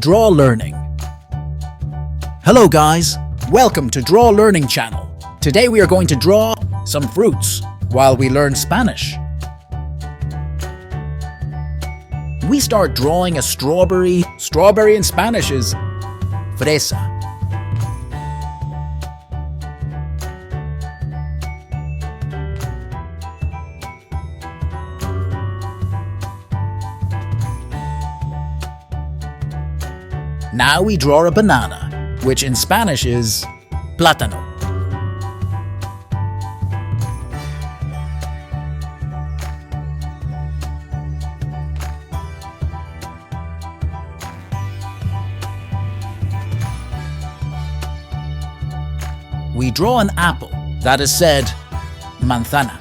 Draw Learning. Hello guys, welcome to Draw Learning channel. Today we are going to draw some fruits while we learn Spanish. We start drawing a strawberry. Strawberry in Spanish is FRESA. Now we draw a banana, which in Spanish is PLÁTANO. We draw an apple, that is said MANZANA.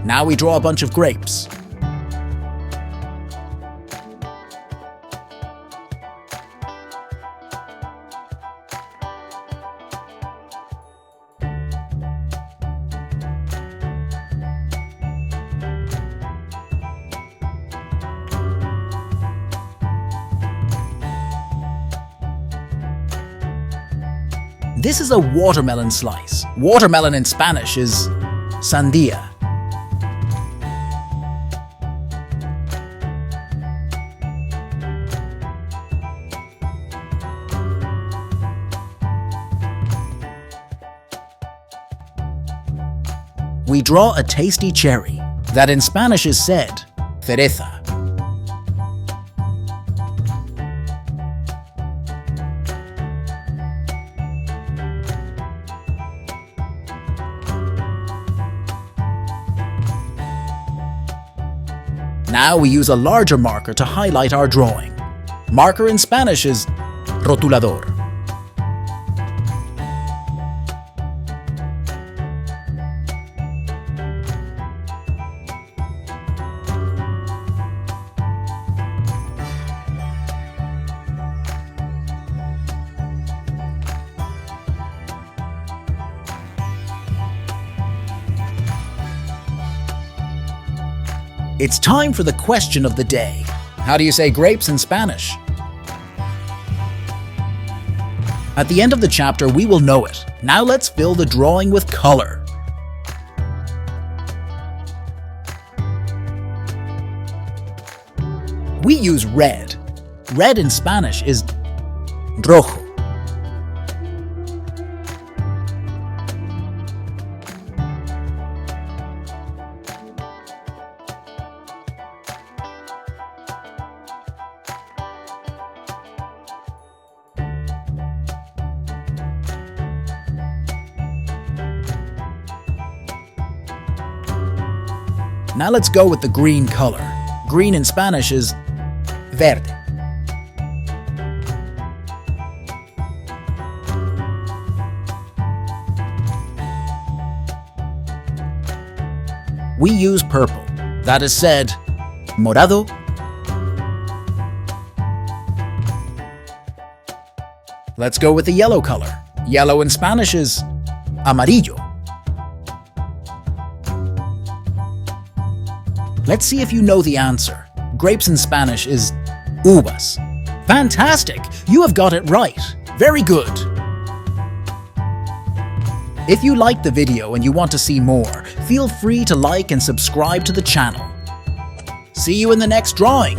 Now we draw a bunch of grapes. This is a watermelon slice. Watermelon in Spanish is SANDÍA. We draw a tasty cherry, that in Spanish is said CEREZA. Now we use a larger marker to highlight our drawing. Marker in Spanish is ROTULADOR. It's time for the question of the day. How do you say grapes in Spanish? At the end of the chapter, we will know it. Now let's fill the drawing with color. We use red. Red in Spanish is rojo. Now let's go with the green color. Green in Spanish is VERDE. We use purple. That is said MORADO. Let's go with the yellow color. Yellow in Spanish is AMARILLO. Let's see if you know the answer. Grapes in Spanish is UVAS. Fantastic! You have got it right. Very good. If you liked the video and you want to see more, feel free to like and subscribe to the channel. See you in the next drawing.